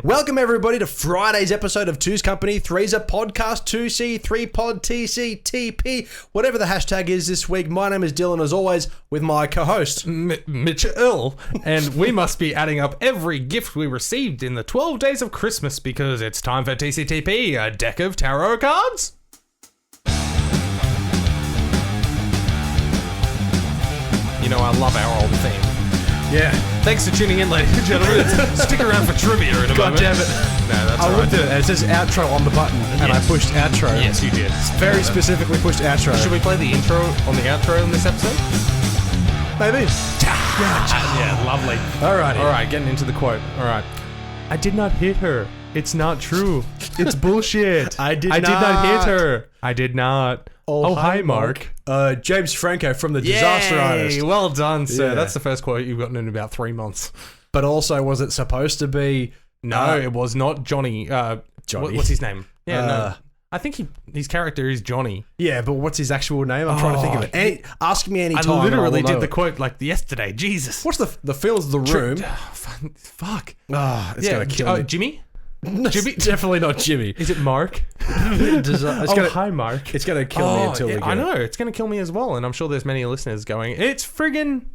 Welcome everybody to Friday's episode of Two's Company, Three's a Podcast, 2C, 3Pod, TCTP, whatever the hashtag is this week. My name is Dylan, as always, with my co-host, Mitchell, and we must be adding up every gift we received in the 12 days of Christmas because it's time for TCTP, a deck of tarot cards. You know, I love our old theme. Yeah. Thanks for tuning in, ladies and gentlemen. Stick around for trivia in a moment. God damn it. No, that's I all looked right. at it, and it says outro on the button, and I pushed outro. Yes, you did. Very specifically pushed outro. Should we play the intro on the outro in this episode? Maybe. Yeah, lovely. Alrighty. All right, getting into the quote. All right. I did not hit her. It's not true. It's bullshit. I did not not hit her. I did not. Oh, hi, Mark. James Franco from the Disaster Artist. Well done, sir. Yeah. That's the first quote you've gotten in about 3 months. But also, was it supposed to be... No, it was not Johnny. Johnny. What's his name? Yeah, no. I think his character is Johnny. Yeah, but what's his actual name? I'm trying to think of it. Ask me any time. I literally and I will did the know quote like yesterday. Jesus. What's the film's The Room? Fuck. It's going to kill me. Jimmy? Jimmy? Definitely not Jimmy. Is it Mark? Hi, Mark. It's going to kill me until we get I know. It's going to kill me as well. And I'm sure there's many listeners going, it's friggin'...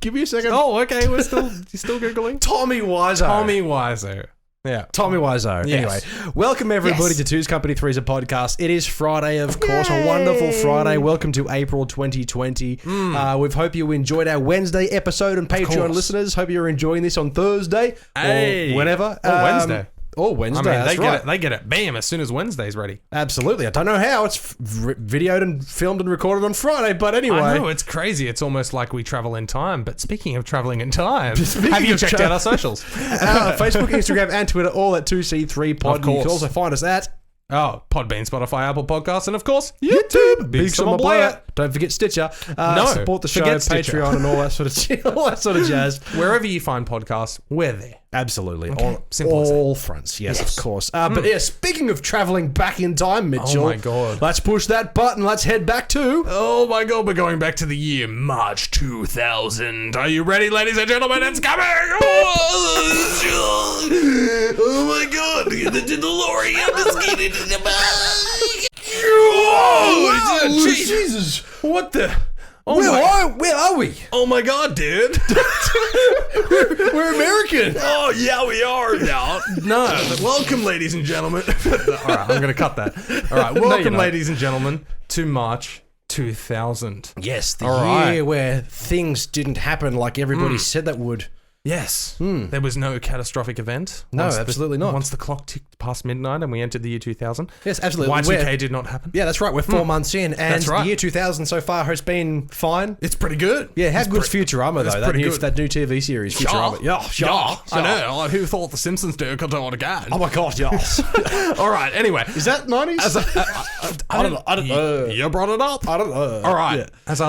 Give me a second. Oh, okay. You're still Googling? Tommy Wiseau. Tommy Wiseau. Yeah. Tommy Wiseau. Yes. Anyway, welcome everybody to Two's Company, Three's a Podcast. It is Friday, of course, a wonderful Friday. Welcome to April 2020. We hope you enjoyed our Wednesday episode on Patreon, listeners. Hope you're enjoying this on Thursday or whenever. Or Wednesday. Or Wednesday, I mean, that's right. they get it, bam, as soon as Wednesday's ready. Absolutely. I don't know how. It's videoed and filmed and recorded on Friday, but anyway. I know, it's crazy. It's almost like we travel in time. But speaking of traveling in time, have you checked out our socials? Facebook, Instagram, and Twitter, all at 2C3Pod. Of course. You can also find us at... Podbean, Spotify, Apple Podcasts, and of course, YouTube. Big Summer Player. Don't forget Stitcher. No, support the show, forget Stitcher. Patreon, and all that sort of jazz. Wherever you find podcasts, we're there. Absolutely. Okay. Simple as that. All fronts. Yes, of course. But yeah, speaking of traveling back in time, Mitchell. Oh my God. Let's push that button. Let's head back to... Oh my God, we're going back to the year March 2000. Are you ready, ladies and gentlemen? It's coming! Oh my God, the DeLorean is getting to the bag. Oh, Jesus. What the... Where are we? Oh my God, dude. We're American. Oh, yeah, we are now. No. Welcome, ladies and gentlemen. All right, I'm going to cut that. All right, welcome, ladies and gentlemen, to March 2000. Yes, the year where things didn't happen like everybody said that would. Yes. There was no catastrophic event. No, absolutely not. Once the clock ticked past midnight and we entered the year 2000. Yes, absolutely. Y2K did not happen. Yeah, that's right. We're 4 months in, and That's right. the year 2000 so far has been fine. It's pretty good. Yeah, how good's Futurama, though? That new TV series, Futurama. Yeah, I know. Who thought The Simpsons do it again? Oh my God, yes. All right, anyway. Is that 90s? I don't know. You brought it up. I don't know. All right. Yeah. As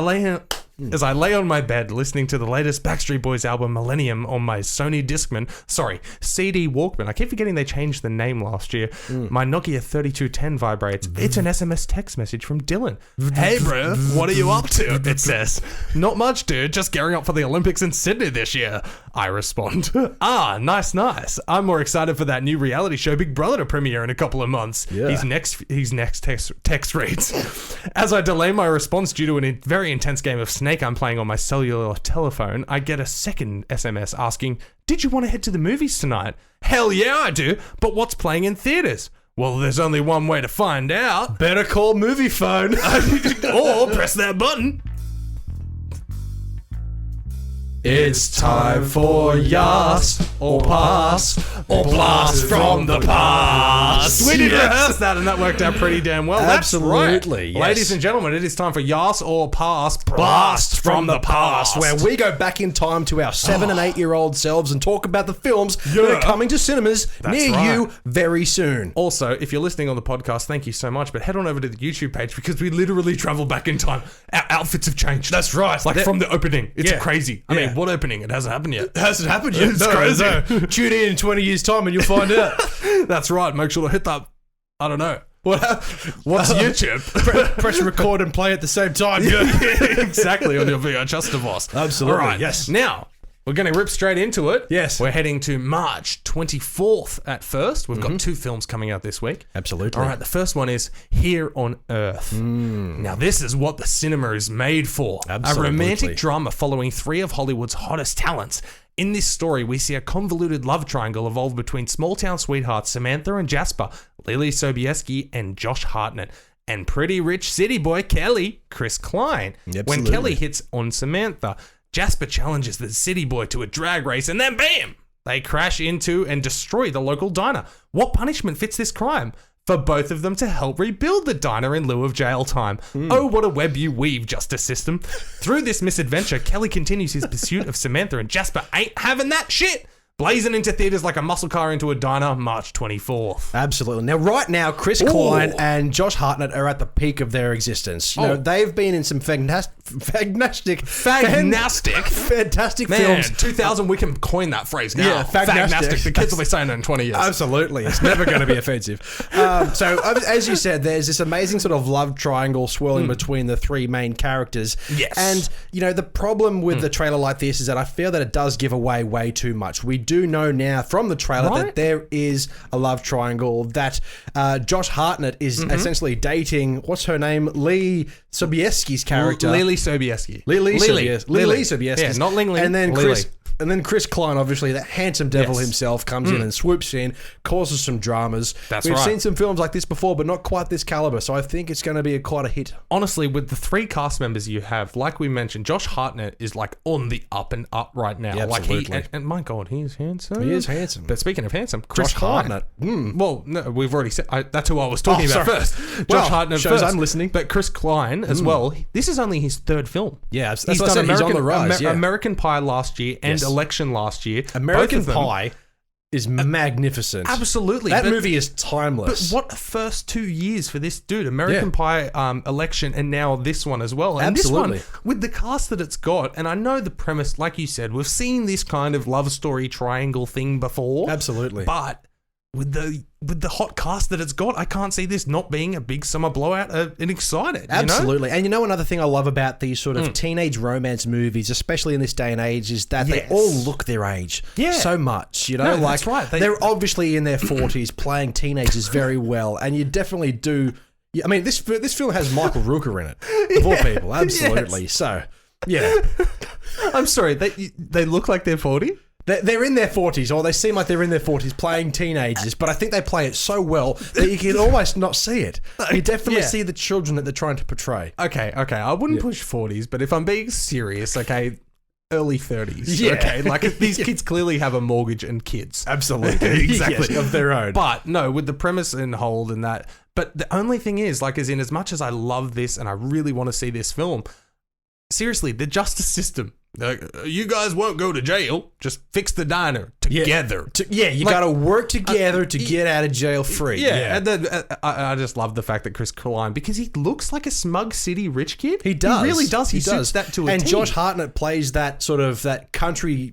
I lay on my bed listening to the latest Backstreet Boys album Millennium on my Sony CD Walkman. I keep forgetting they changed the name last year. My Nokia 3210 vibrates. It's an SMS text message from Dylan. Hey bro, what are you up to? It says, not much dude, just gearing up for the Olympics in Sydney this year. I respond, nice. I'm more excited for that new reality show Big Brother to premiere in a couple of months. Yeah. His next text reads, as I delay my response due to a very intense game of Snake I'm playing on my cellular telephone, I get a second SMS asking, did you want to head to the movies tonight? Hell yeah, I do, but what's playing in theaters? Well, there's only one way to find out. Better call Movie Phone. Or press that button. It's time for YASSS or PASS or Blast from the Past. We did rehearse that and that worked out pretty damn well. Absolutely, That's right. yes. Ladies and gentlemen, it is time for YASSS or PASS Blast from the Past, where we go back in time to our 7 and 8 year old selves and talk about the films that are coming to cinemas near you very soon. Also, if you're listening on the podcast, thank you so much, but head on over to the YouTube page because we literally travel back in time. Our outfits have changed. That's right. Like from the opening. It's crazy. I mean, what opening? It hasn't happened yet. It hasn't happened yet. It's crazy. No. Tune in 20 years' time and you'll find out. That's right. Make sure to hit that. I don't know. What's YouTube? Press record and play at the same time. Yeah, exactly, on your VHS device. Absolutely. All right. Yes. Now, We're going to rip straight into it. Yes. We're heading to March 24th at first. We've got 2 films coming out this week. Absolutely. All right, the first one is Here on Earth. Now, this is what the cinema is made for. Absolutely. A romantic drama following 3 of Hollywood's hottest talents. In this story, we see a convoluted love triangle evolve between small-town sweethearts Samantha and Jasper, Lily Sobieski, and Josh Hartnett, and pretty rich city boy Kelly, Chris Klein. Absolutely. When Kelly hits on Samantha, Jasper challenges the city boy to a drag race, and then bam! They crash into and destroy the local diner. What punishment fits this crime? For both of them to help rebuild the diner in lieu of jail time. Oh, what a web you weave, justice system. Through this misadventure, Kelly continues his pursuit of Samantha, and Jasper ain't having that shit. Blazing into theaters like a muscle car into a diner, March 24th. Absolutely. Now, right now, Chris Klein and Josh Hartnett are at the peak of their existence. You know, they've been in some fantastic Man, films. 2000, we can coin that phrase now. Yeah, fagnostic. The kids will be saying it in 20 years. Absolutely. It's never going to be offensive. So, as you said, there's this amazing sort of love triangle swirling between the 3 main characters. Yes. And, you know, the problem with the trailer like this is that I feel that it does give away way too much. We do know now from the trailer that there is a love triangle, that Josh Hartnett is essentially dating, what's her name? Lee Sobieski's character. Lily Sobieski. Lily Sobieski. Yeah, not Ling Ling. And then Lily. Chris Klein, obviously, that handsome devil himself, comes in and swoops in, causes some dramas. We've seen some films like this before, but not quite this caliber, so I think it's going to be quite a hit. Honestly, with the 3 cast members you have, like we mentioned, Josh Hartnett is like on the up and up right now. Yeah, absolutely. Like and my God, he's handsome. He is handsome. But speaking of handsome, Chris Josh Klein. Hartnett. Well, no, we've already said that's who I was talking about sorry. first. Well, Josh Hartnett shows first. I'm listening. But Chris Klein as well. This is only his 3rd film. Yeah, that's what I said. He's on the rise. American Pie last year and Election last year. American Pie is magnificent. Absolutely. That movie is timeless. But what a first 2 years for this dude. American Pie, Election, and now this one as well. And Absolutely. this one, with the cast that it's got, and I know the premise, like you said, we've seen this kind of love story triangle thing before. Absolutely. But with the hot cast that it's got, I can't see this not being a big summer blowout and excited. Absolutely. And you know another thing I love about these sort of teenage romance movies, especially in this day and age, is that they all look their age so much. You know, No, that's right. They're obviously in their 40s playing teenagers very well, and you definitely do. I mean, this film has Michael Rooker in it, of all people. Absolutely. Yes. So, yeah. I'm sorry, they look like they're 40? They're in their 40s, or they seem like they're in their 40s playing teenagers, but I think they play it so well that you can almost not see it. You definitely see the children that they're trying to portray. Okay. I wouldn't push 40s, but if I'm being serious, okay, early 30s. Yeah. Okay, like these kids clearly have a mortgage and kids. Absolutely. Exactly. Yes, of their own. But no, with the premise in hold and that. But the only thing is, like, as much as I love this and I really want to see this film, seriously, the justice system. You guys won't go to jail. Just fix the diner together. You got to work together to get out of jail free. Yeah. And then I just love the fact that Chris Klein, because he looks like a smug city rich kid. He does. He really does. He suits that to a And T. Josh Hartnett plays that sort of that country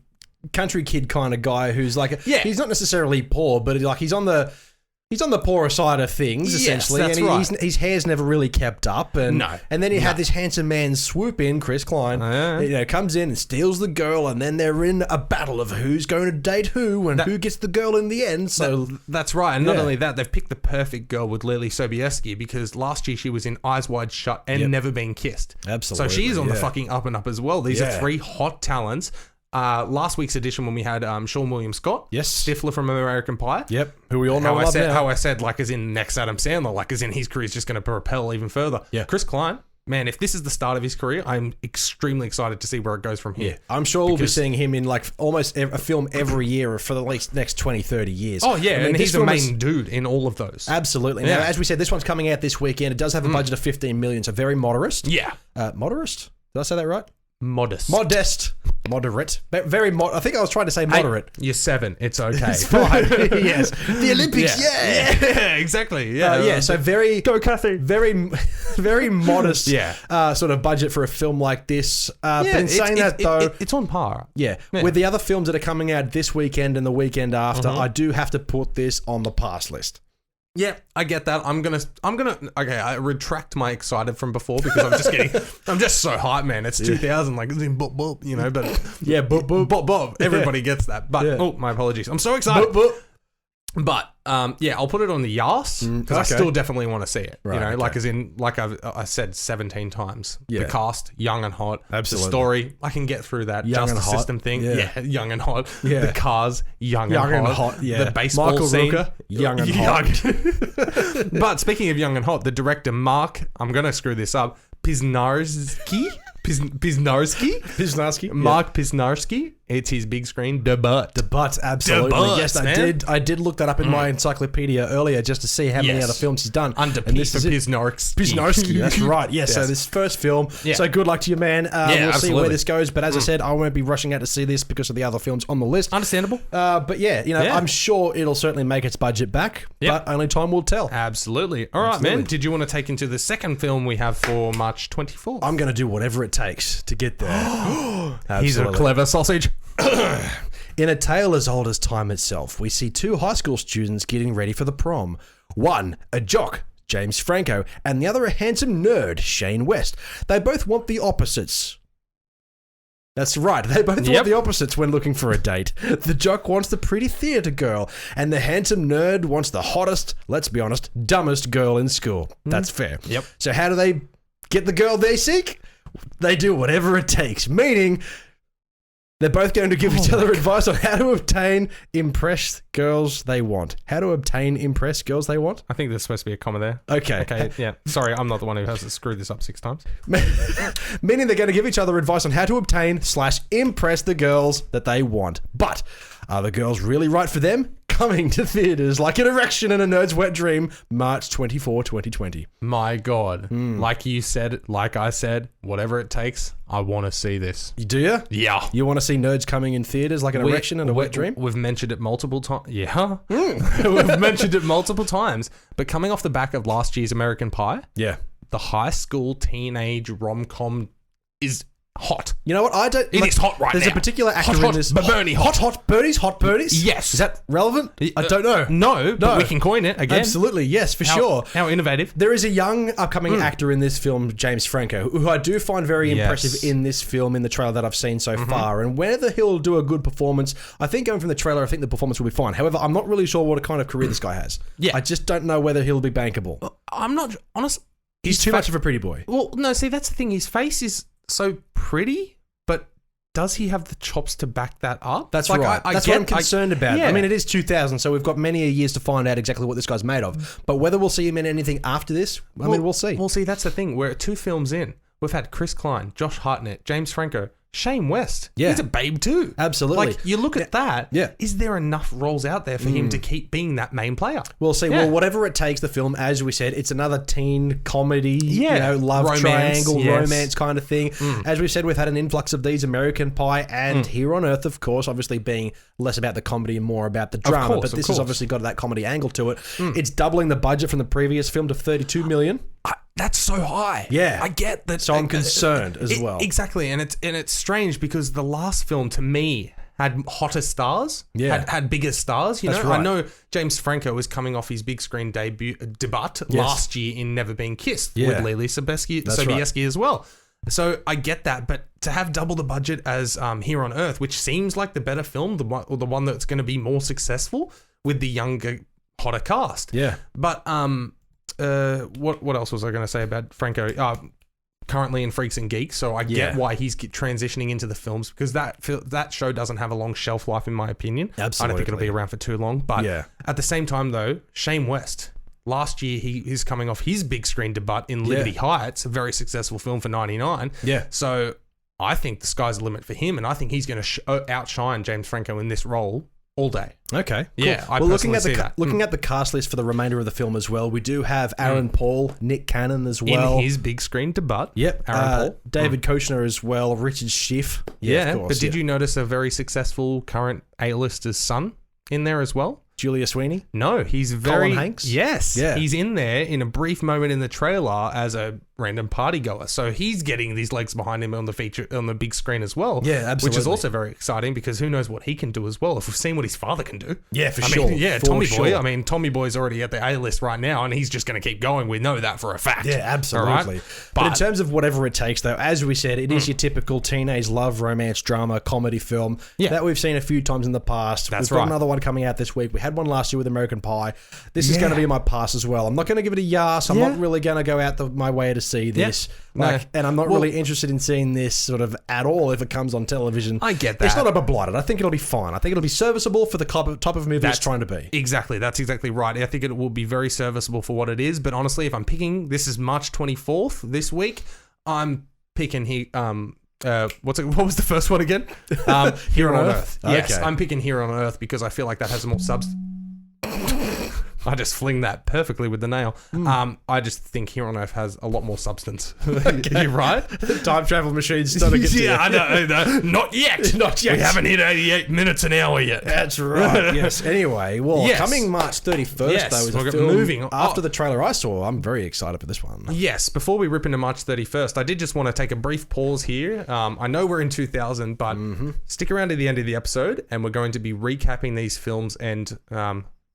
kid kind of guy who's like, he's not necessarily poor, but like he's on the poorer side of things, essentially. That's and right. his hair's never really kept up. And then you had this handsome man swoop in, Chris Klein, comes in and steals the girl, and then they're in a battle of who's going to date who and who gets the girl in the end. So that's right. And not only that, they've picked the perfect girl with Lily Sobieski, because last year she was in Eyes Wide Shut and Never Been Kissed. Absolutely. So she's on the fucking up and up as well. These are 3 hot talents. Last week's edition when we had Sean William Scott, Stifler from American Pie, who we all know how I said like as in next Adam Sandler, like as in his career is just going to propel even further. Chris Klein, man, if this is the start of his career, I'm extremely excited to see where it goes from here. I'm sure we'll be seeing him in like almost a film every year for the next 20, 30 years. Oh yeah, I mean, and he's the main dude in all of those. Absolutely. Now, as we said, this one's coming out this weekend. It does have a budget of 15 million, so very moderate. Moderate? Did I say that right? Modest. Moderate. Very I think I was trying to say moderate. You're 7. It's okay. It's fine. Yes. The Olympics, yeah, exactly. Yeah. So very... Go, Kathy. Very modest sort of budget for a film like this. But in saying that, though... It's on par. Yeah. With the other films that are coming out this weekend and the weekend after, I do have to put this on the pass list. Yeah, I get that. I'm gonna. Okay, I retract my excited from before because I'm just so hyped, man. It's 2000, like, you know. But yeah, bob. Everybody gets that. But oh, my apologies. I'm so excited. But yeah, I'll put it on the YASSS because I still definitely want to see it. Right, you know, like as in, like I said 17 times. Yeah. The cast, young and hot. Absolutely. The story, I can get through that. Young Justice and hot. system thing, Yeah. young and hot. Yeah. The cars, young and hot. Yeah. The baseball Michael scene, Rooker, young and hot. But speaking of young and hot, the director Mark, I'm gonna screw this up, Pisnarski. Mark Pisnarski. It's his big screen debut. Absolutely. Debut, Yes, man. I did look that up in my encyclopedia earlier just to see how many other films he's done. Under and this is it. Pisnarski. That's right. Yeah, Yes. so this first film. Yeah. So good luck to you, man. We'll see absolutely. where this goes. But as I said, I won't be rushing out to see this because of the other films on the list. Understandable. But yeah, you know, I'm sure it'll certainly make its budget back, but only time will tell. Absolutely. All right, man. Did you want to take into the second film we have for March 24th? I'm going to do whatever it takes to get there. He's a clever sausage. In a tale as old as time itself, we see two high school students getting ready for the prom. One, a jock, James Franco, and the other a handsome nerd, Shane West. They both want the opposites. That's right, they both want the opposites when looking for a date. The jock wants the pretty theatre girl, and the handsome nerd wants the hottest, let's be honest, dumbest girl in school. That's fair. Yep. So how do they get the girl they seek? They do whatever it takes, meaning they're both going to give each other advice on how to obtain impressed girls they want. How to obtain impressed girls they want? I think there's supposed to be a comma there. Okay. Yeah. Sorry, I'm not the one who has screwed this up 6 times. Meaning they're going to give each other advice on how to obtain/impress the girls that they want. But are the girls really right for them? Coming to theaters like an erection in a nerd's wet dream, March 24, 2020. My God. Like you said, like I said, whatever it takes, I want to see this. Do you? Yeah. You want to see nerds coming in theaters like an erection in a wet dream? We've mentioned it multiple times. Yeah. We've mentioned it multiple times. But coming off the back of last year's American Pie, Yeah. the high school teenage rom-com is hot. You know what? I don't. It is hot right There's now. a particular actor Hot, in this. Bernie hot. Hot birdies. Yes. Is that relevant? I don't know. No, but we can coin it again. Absolutely, yes, for sure. How innovative. There is a young upcoming actor in this film, James Franco, who I do find very impressive in this film, in the trailer that I've seen so far. And whether he'll do a good performance, I think going from the trailer, I think the performance will be fine. However, I'm not really sure what kind of career this guy has. Yeah. I just don't know whether he'll be bankable. I'm not honest. He's too much of a pretty boy. Well, no, see, that's the thing. His face is so pretty, but does he have the chops to back that up? That's right. That's what I'm concerned about. Yeah. I mean, it is 2000, so we've got many years to find out exactly what this guy's made of. But whether we'll see him in anything after this, I mean, we'll see. Well, see, that's the thing. We're 2 films in. We've had Chris Klein, Josh Hartnett, James Franco, Shane West. Yeah. He's a babe too. Absolutely. Like, you look at that. Yeah. Is there enough roles out there for him to keep being that main player? We'll see. Yeah. Well, whatever it takes, the film, as we said, it's another teen comedy, love Romance, triangle, romance kind of thing. As we said, we've had an influx of these, American Pie and Here on Earth, of course, obviously being less about the comedy and more about the drama. But this has obviously got that comedy angle to it. It's doubling the budget from the previous film to $32 million. That's so high. Yeah. I get that. So I'm concerned as well. Exactly. And it's strange because the last film to me had hotter stars, had bigger stars. You know, right. I know James Franco was coming off his big screen debut last year in Never Been Kissed with Lily Sobieski as well. So I get that, but to have double the budget as Here on Earth, which seems like the better film, the one that's going to be more successful with the younger, hotter cast. Yeah. But what else was I going to say about Franco? Currently in Freaks and Geeks, so I get why he's transitioning into the films, because that show doesn't have a long shelf life, in my opinion. Absolutely. I don't think it'll be around for too long. But at the same time, though, Shane West, last year he's coming off his big screen debut in Liberty Heights, a very successful film for '99. Yeah. So I think the sky's the limit for him, and I think he's going to outshine James Franco in this role all day. Okay. Cool. Yeah, I well, personally see that. Looking at the cast list for the remainder of the film as well, we do have Aaron Paul, Nick Cannon as well. In his big screen debut. Yep. Aaron Paul. David Koechner as well, Richard Schiff. Yeah, of course, but did you notice a very successful current A-lister's son in there as well? Julia Sweeney? No, he's very... Colin Hanks? Yes. Yeah. He's in there in a brief moment in the trailer as a random party goer. So he's getting these legs behind him on the big screen as well. Yeah, absolutely. Which is also very exciting because who knows what he can do as well if we've seen what his father can do. Yeah, for I sure. mean, yeah, For Tommy sure. Boy. I mean, Tommy Boy's already at the A-list right now and he's just going to keep going. We know that for a fact. Yeah, absolutely. All right? But in terms of whatever it takes, though, as we said, it is your typical teenage love, romance, drama, comedy film that we've seen a few times in the past. That's We've got right. another one coming out this week. We had one last year with American Pie. This is going to be my pass as well. I'm not going to give it a YASSS. I'm not really going to go out my way to see this. And I'm not really interested in seeing this sort of at all if it comes on television. I get that. It's not blighted. I think it'll be fine. I think it'll be serviceable for the type of movie it's trying to be. Exactly. That's exactly right. I think it will be very serviceable for what it is. But honestly, if I'm picking, this is March 24th this week, I'm picking what was the first one again? Here on Earth. Yes, Okay. I'm picking Here on Earth because I feel like that has more substance. I just fling that perfectly with the nail. I just think Here on Earth has a lot more substance. You're right. Time travel machines starting to get to you. I know. Not yet. Not yet. We haven't hit 88 minutes an hour yet. That's right. Yes. Anyway, coming March 31st, though, is we've a got film. moving. After the trailer I saw, I'm very excited for this one. Yes, before we rip into March 31st, I did just want to take a brief pause here. I know we're in 2000, but stick around to the end of the episode, and we're going to be recapping these films and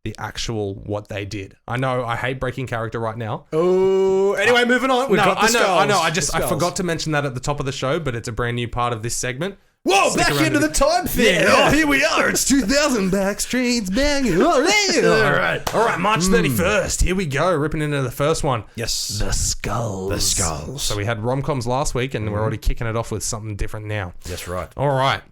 the actual what they did. I know I hate breaking character right now. Oh, anyway, moving on. We've got the skulls. I know. I forgot to mention that at the top of the show, but it's a brand new part of this segment. Whoa, back into the time thing. Oh, here we are. It's 2000. Backstreet's banging. All right. March 31st. Here we go. Ripping into the first one. Yes. The Skulls. The Skulls. So we had rom-coms last week, and we're already kicking it off with something different now. That's right. All right.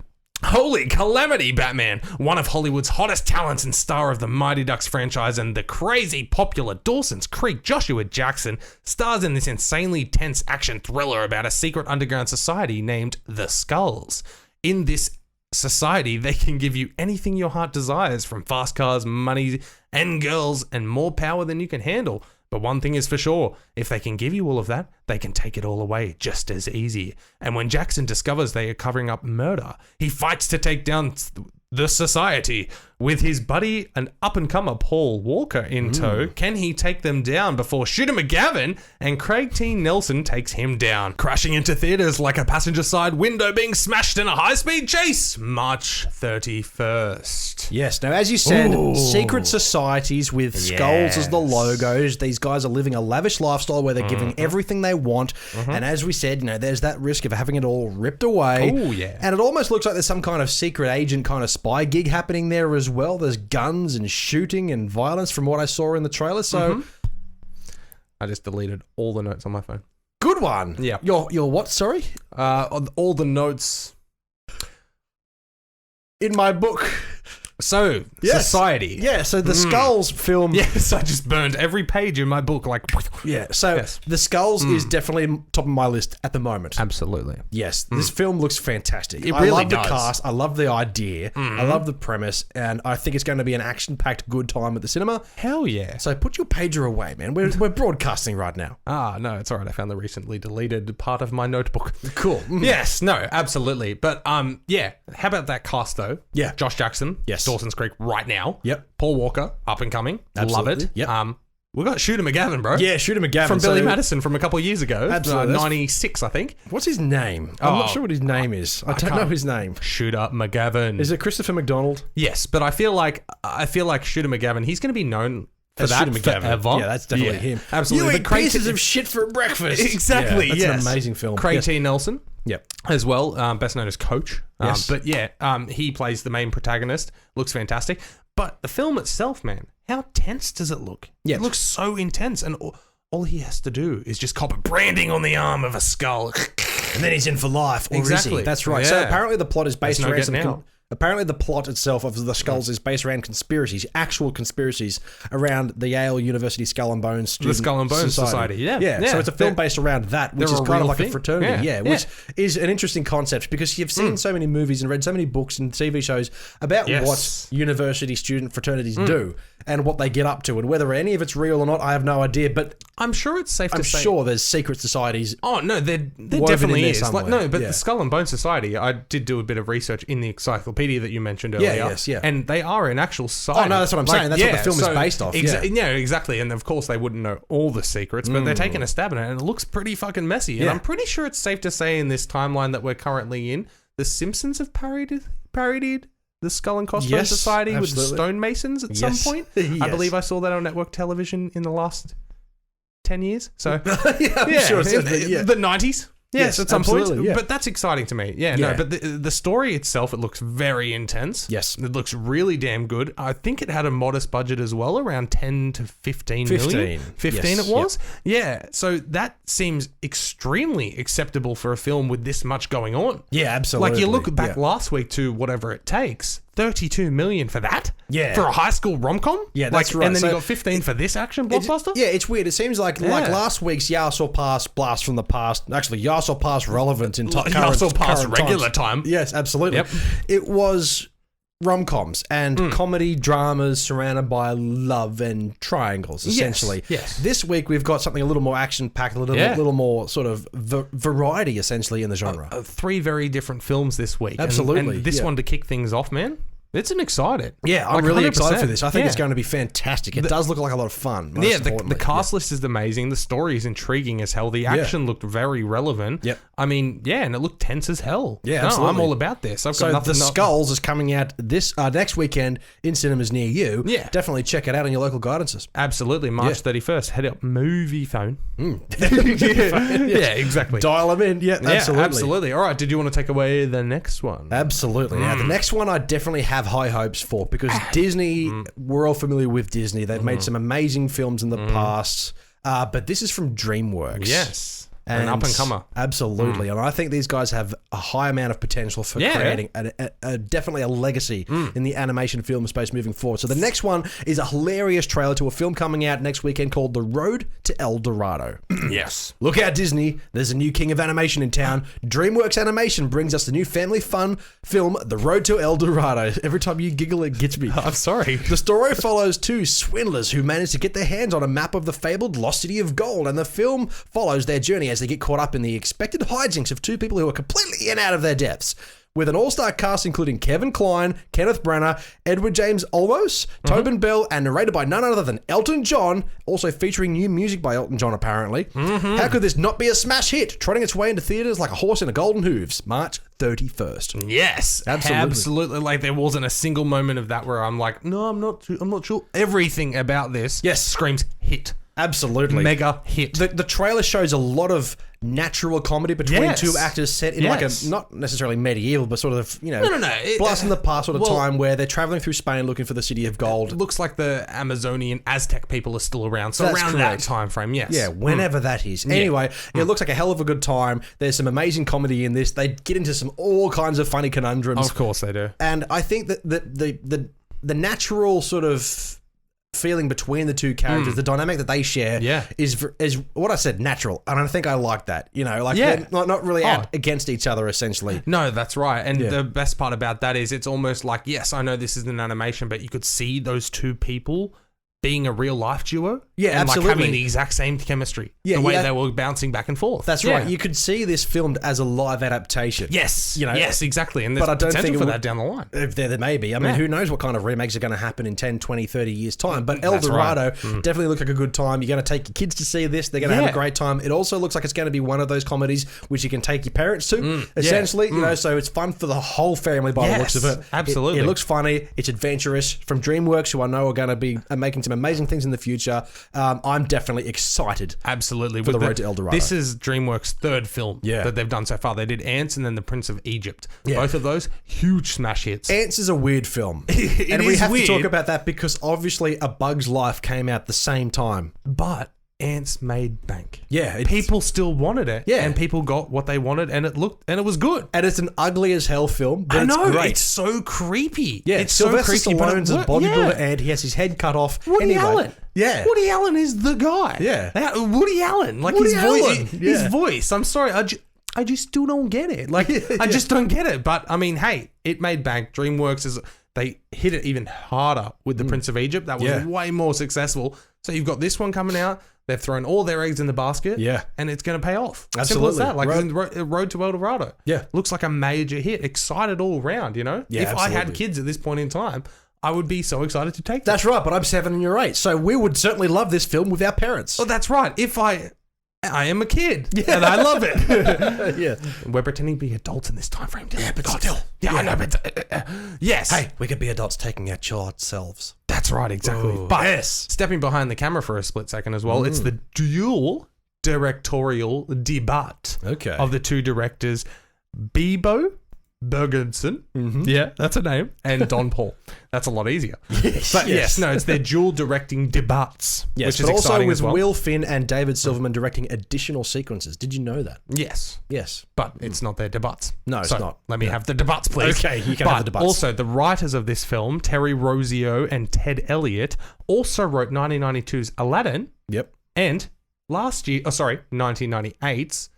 Holy calamity, Batman! One of Hollywood's hottest talents and star of the Mighty Ducks franchise and the crazy popular Dawson's Creek, Joshua Jackson, stars in this insanely tense action thriller about a secret underground society named the Skulls. In this society, they can give you anything your heart desires, from fast cars, money, and girls, and more power than you can handle. But one thing is for sure, if they can give you all of that, they can take it all away just as easy. And when Jackson discovers they are covering up murder, he fights to take down the society. With his buddy and up-and-comer Paul Walker in tow, can he take them down before Shooter McGavin and Craig T. Nelson takes him down, crashing into theaters like a passenger side window being smashed in a high-speed chase? March 31st. Yes. Now, as you said, secret societies with skulls as the logos. These guys are living a lavish lifestyle where they're giving everything they want. And as we said, there's that risk of having it all ripped away. Oh, yeah. And it almost looks like there's some kind of secret agent kind of spy gig happening there as well. There's guns and shooting and violence from what I saw in the trailer. So I just deleted all the notes on my phone. good one. Yeah. Your what? Sorry. All the notes In my book. So, Yes. Society. Yeah, so the Skulls film. Yes, I just burned every page in my book. Yeah, so Yes. the Skulls is definitely top of my list at the moment. Absolutely. Yes, this film looks fantastic. It I really love does. the cast. I love the idea. I love the premise, and I think it's going to be an action-packed good time at the cinema. Hell yeah. So put your pager away, man. We're broadcasting right now. No, it's all right. I found the recently deleted part of my notebook. Cool. Yes, no, absolutely. But yeah, how about that cast though? Yeah. Josh Jackson. Yes. Dawson's Creek right now. Yep. Paul Walker, up and coming. Absolutely. Love it. Yep. We got Shooter McGavin, bro. Yeah, Shooter McGavin. From Billy Madison from a couple of years ago. Absolutely. 96, I think. What's his name? I'm not sure what his name is. I don't know his name. Shooter McGavin. Is it Christopher McDonald? Yes, but I feel like Shooter McGavin, he's going to be known for As that Shooter McGavin. forever. Yeah, that's definitely him. Absolutely. You But eat Craig pieces T- of shit for breakfast. Exactly, Yeah, that's yes. an amazing film. Craig Yes. T. Nelson. Yep. As well, best known as Coach. Yes. But yeah, he plays the main protagonist. Looks fantastic. But the film itself, man, how tense does it look? Yeah. It looks so intense. And all he has to do is just cop a branding on the arm of a skull. And then he's in for life. Or Exactly. Is he? That's right. Yeah. So apparently the plot is based There's no around getting some... out. Apparently the plot itself of the Skulls is based around conspiracies, actual conspiracies around the Yale University Skull and Bones Student Skull and Bones Society, yeah. Yeah. Yeah. So it's a film based around that, which they're is a kind of real like a thing. fraternity. Yeah. Yeah. Which is an interesting concept because you've seen so many movies and read so many books and TV shows about Yes. what university student fraternities do. and what they get up to, and whether any of it's real or not, I have no idea. But I'm sure it's safe to say. I'm sure there's secret societies. Oh no, there definitely is. Like, no, but the Skull and Bone Society, I did do a bit of research in the encyclopedia that you mentioned earlier. And they are an actual society. Oh no, that's what I'm saying. That's what the film is based off. Yeah, exactly. And of course, they wouldn't know all the secrets, but they're taking a stab at it, and it looks pretty fucking messy. And I'm pretty sure it's safe to say in this timeline that we're currently in, The Simpsons have parodied the Skull and Crossbones Society with the stonemasons at some point. I believe I saw that on network television in the last 10 years. So I'm sure it's the 90s. Yes, at some point. Yeah. But that's exciting to me. No, but the story itself, it looks very intense. Yes. It looks really damn good. I think it had a modest budget as well, around 10 to 15 million. 15 it was? Yeah. So that seems extremely acceptable for a film with this much going on. Yeah, absolutely. Like you look back last week to Whatever It Takes, 32 million for that? Yeah. For a high school rom-com? Yeah, that's right. And then you got 15 for this action blockbuster? It's weird. It seems like last week's YASSS or PASS, Blast from the Past. Actually, YASSS or PASS relevant in YASSS or PASS regular time. Yes, absolutely. Yep. It was rom-coms and comedy dramas surrounded by love and triangles, essentially. Yes. This week we've got something a little more action-packed, a little more sort of variety, essentially, in the genre. 3 very different films this week. Absolutely. And this one to kick things off, man. It's an excited. Yeah, I'm really excited for this. I think it's going to be fantastic. It does look like a lot of fun. The cast list is amazing. The story is intriguing as hell. The action looked very relevant. Yep. I mean, and it looked tense as hell. Yeah, absolutely. I'm all about this. The Skulls is coming out this next weekend in cinemas near you. Yeah. Definitely check it out on your local guidances. Absolutely. March 31st. Head up Movie Phone. Yeah, exactly. Dial them in. Yeah, absolutely. Absolutely. All right. Did you want to take away the next one? Absolutely. Now, the next one I definitely have high hopes for because Disney, we're all familiar with Disney. They've made some amazing films in the past, but this is from DreamWorks. Yes. An up-and-comer. Absolutely. And I think these guys have a high amount of potential for creating definitely a legacy in the animation film space moving forward. So the next one is a hilarious trailer to a film coming out next weekend called The Road to El Dorado. Yes. Look out, Disney. There's a new king of animation in town. DreamWorks Animation brings us the new family fun film, The Road to El Dorado. Every time you giggle, it gets me. I'm sorry. The story follows 2 swindlers who manage to get their hands on a map of the fabled Lost City of Gold, and the film follows their journey as they get caught up in the expected hijinks of 2 people who are completely in and out of their depths. With an all-star cast including Kevin Kline, Kenneth Branagh, Edward James Olmos, Tobin Bell, and narrated by none other than Elton John, also featuring new music by Elton John apparently. How could this not be a smash hit? Trotting its way into theaters like a horse in a golden hooves. March 31st. Yes, absolutely. Like there wasn't a single moment of that where I'm like, no, I'm not sure. Everything about this screams hit. Absolutely. Mega hit. The trailer shows a lot of natural comedy between 2 actors set in like a, not necessarily medieval, but sort of, blast in the past sort of time where they're traveling through Spain looking for the City of Gold. It looks like the Amazonian Aztec people are still around. So around that time frame, yes. Yeah, whenever that is. Anyway, it looks like a hell of a good time. There's some amazing comedy in this. They get into all kinds of funny conundrums. Of course they do. And I think that the natural sort of feeling between the 2 characters, the dynamic that they share is what I said, natural. And I think I like that. They're not really out against each other, essentially. No, that's right. And the best part about that is it's almost like, yes, I know this is an animation, but you could see those 2 people being a real life duo. Yeah, and absolutely. Like having the exact same chemistry. The way they were bouncing back and forth. That's right. You could see this filmed as a live adaptation. Yes. Yes, exactly. And there's potential for that down the line. If there may be. I mean, who knows what kind of remakes are going to happen in 10, 20, 30 years' time. But El Dorado definitely looks like a good time. You're going to take your kids to see this. They're going to have a great time. It also looks like it's going to be one of those comedies which you can take your parents to, essentially. So it's fun for the whole family by the looks of it. Absolutely. It looks funny. It's adventurous. From DreamWorks, who I know are going to be making some amazing things in the future. I'm definitely excited. Absolutely. For The Road to El Dorado. This is DreamWorks' 3rd film that they've done so far. They did Ants and then The Prince of Egypt. Both of those, huge smash hits. Ants is a weird film. And we have to talk about that because obviously A Bug's Life came out the same time. But Ants made bank. Yeah. People still wanted it. Yeah. And people got what they wanted and it was good. And it's an ugly as hell film, but it's great. It's so creepy. Yeah. It's Sylvester so creepy. Stallone's a bodybuilder and he has his head cut off. Woody Allen. Yeah. Woody Allen is the guy. Yeah. Woody Allen. Like Woody his Allen. voice. His voice. I'm sorry. I just still don't get it. Like, I just don't get it. But I mean, hey, it made bank. DreamWorks is they hit it even harder with the Prince of Egypt. That was way more successful. So you've got this one coming out. They've thrown all their eggs in the basket. Yeah. And it's going to pay off. Absolutely. Simple as that. Like Road to El Dorado. Yeah. Looks like a major hit. Excited all around, you know? Yeah, if I had kids at this point in time, I would be so excited to take them. That's right, but I'm 7 and you're 8. So we would certainly love this film with our parents. Oh, that's right. If I am a kid and I love it. Yeah. We're pretending to be adults in this time frame. Yeah, but still. Yeah, I know, but yes. Hey, we could be adults taking our child selves. That's right, exactly. Ooh, but yes. stepping behind the camera for a split second as well, it's the dual directorial debut of the two directors, Bebo Bergensen. Yeah, that's a name. And Don Paul. That's a lot easier. Yes, no, it's their dual directing debuts. Yes, which is but also exciting with as well. Will Finn and David Silverman directing additional sequences. Did you know that? Yes. Yes. But it's not their debuts. No, it's So not. Let me have the debuts, please. Okay, you can have the debuts. Also, the writers of this film, Terry Rossio and Ted Elliott, also wrote 1992's Aladdin Yep. and 1998's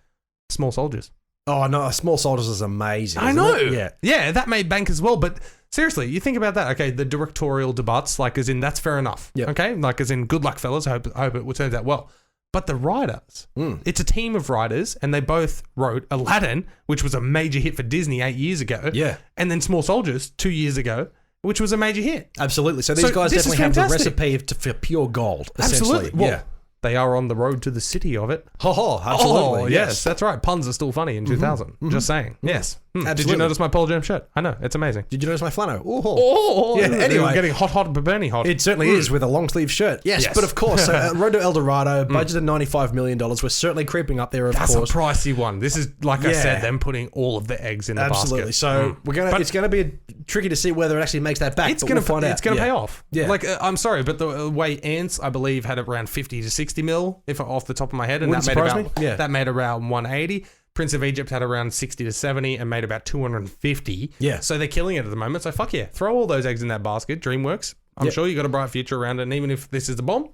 Small Soldiers. Oh, no, Small Soldiers is amazing. I isn't know. it? Yeah. Yeah, that made bank as well. But seriously, you think about that. Okay, the directorial debuts, like as in, that's fair enough. Yep. Okay, like as in, good luck, fellas. I hope it turns out well. But the writers, it's a team of writers, and they both wrote Aladdin, which was a major hit for Disney 8 years ago. Yeah. And then Small Soldiers 2 years ago, which was a major hit. Absolutely. So these guys this is definitely have the fantastic. recipe for pure gold, essentially. Absolutely. Well, Yeah. they are on the road to the city of it. Absolutely. Oh, yes, that's right. Puns are still funny in 2000. Just saying. Yes. Did you Absolutely. notice my Pearl Jam shirt? I know. It's amazing. Did you notice my flannel? Oh, Yeah, anyway. anyway. Getting hot, Bernie hot. It certainly is with a long sleeve shirt. Yes, Yes. but of course, Road to El Dorado, budgeted $95 million. We're certainly creeping up there, of That's course. a pricey one. This is, like I Yeah. said, them putting all of the eggs in the Absolutely. basket. So it's going to be tricky to see whether it actually makes that back. It's but going we'll find out. It's going to Yeah. pay off. Yeah. Like, I'm sorry, but the way Ants, I believe, had around 50 to 60 mil, if off the top of my head, and Wouldn't that made surprise about me. Yeah. that made around 180. Prince of Egypt had around 60 to 70 and made about 250. Yeah. So they're killing it at the moment. So fuck yeah, throw all those eggs in that basket. DreamWorks. I'm sure you got a bright future around it. And even if this is the bomb,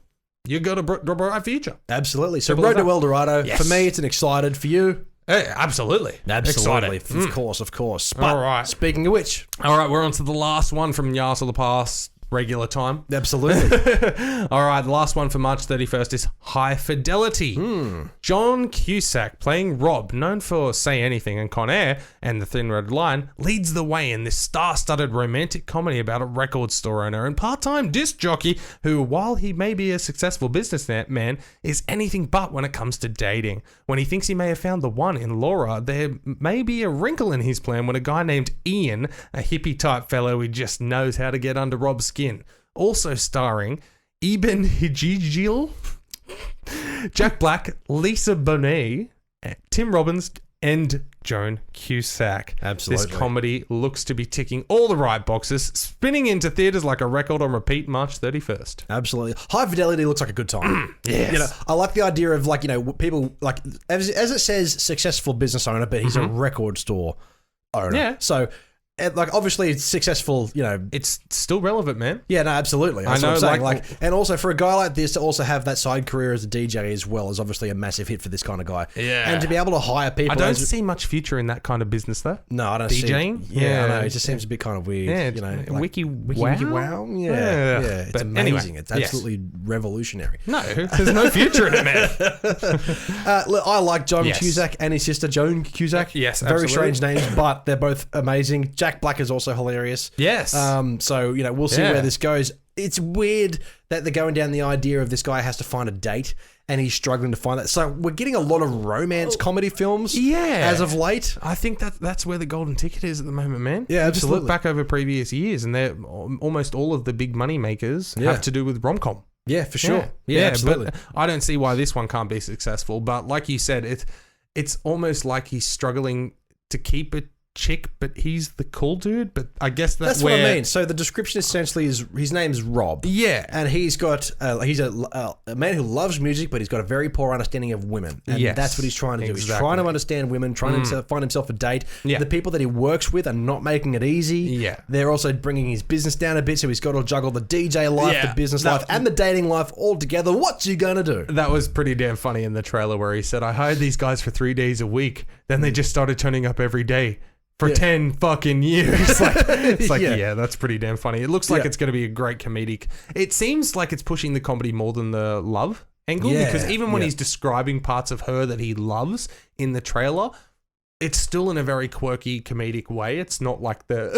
you got a bright future. Absolutely. So Simple as Road to that. El Dorado, Yes. for me, it's an excited. For you? Absolutely. Absolutely. Excited. Of course. But All right. speaking of which, All right, we're on to the last one from YASSS of the past. Regular time. absolutely. All right, the last one for March 31st is High Fidelity. John Cusack, playing Rob, known for Say Anything and Con Air and The Thin Red Line, leads the way in this star-studded romantic comedy about a record store owner and part-time disc jockey who, while he may be a successful businessman, is anything but when it comes to dating. When he thinks he may have found the one in Laura, there may be a wrinkle in his plan when a guy named Ian, a hippie-type fellow who just knows how to get under Rob's skin. Also starring Eben Hijigil, Jack Black, Lisa Bonet, Tim Robbins, and Joan Cusack. Absolutely. This comedy looks to be ticking all the right boxes, spinning into theaters like a record on repeat March 31st. Absolutely. High Fidelity looks like a good time. Yes. You know, I like the idea of, like, you know, people, like, as it says, successful business owner, but he's a record store owner. Yeah. So, like, obviously it's successful, you know. It's still relevant, man. Yeah, no, absolutely. That's I know, what I'm saying. like- And also for a guy like this to also have that side career as a DJ as well is obviously a massive hit for this kind of guy. Yeah. And to be able to hire people. I don't see much future in that kind of business, though. No, I don't DJing? see. Yeah, I know. Yeah. It just seems a bit kind of weird. Yeah, you know, wiki wow. wow? Yeah, Yeah. It's But amazing. anyway, It's yes. absolutely revolutionary. No, there's no future in it, man. Look, I like John Yes. Cusack and his sister Joan Cusack. Yes, very absolutely. strange names, but they're both amazing. Jack Black is also hilarious. Yes. So you know, we'll see Yeah. where this goes. It's weird that they're going down the idea of this guy has to find a date and he's struggling to find that. So we're getting a lot of romance comedy films, Yeah. as of late. I think that's where the golden ticket is at the moment, man. Yeah, You just absolutely. look back over previous years, and they're almost all of the big money makers Yeah. have to do with rom-com. Yeah, for sure. Yeah, absolutely. But I don't see why this one can't be successful. But like you said, it's almost like he's struggling to keep a chick, but he's the cool dude. But I guess That's what I mean. So the description essentially is his name's Rob. Yeah. And he's got he's a man who loves music, but he's got a very poor understanding of women. And Yes, that's what he's trying to do. He's exactly. trying to understand women, trying to find himself a date. Yeah. The people that he works with are not making it easy. Yeah. They're also bringing his business down a bit, so he's got to juggle the DJ life, Yeah. the business life, and the dating life all together. What's he going to do? That was pretty damn funny in the trailer where he said, I hired these guys for 3 days a week. Then they just started turning up every day. for 10 fucking years. It's like, Yeah. yeah, that's pretty damn funny. It looks like it's going to be a great comedic. It seems like it's pushing the comedy more than the love angle, because even when he's describing parts of her that he loves in the trailer, it's still in a very quirky comedic way. It's not like the,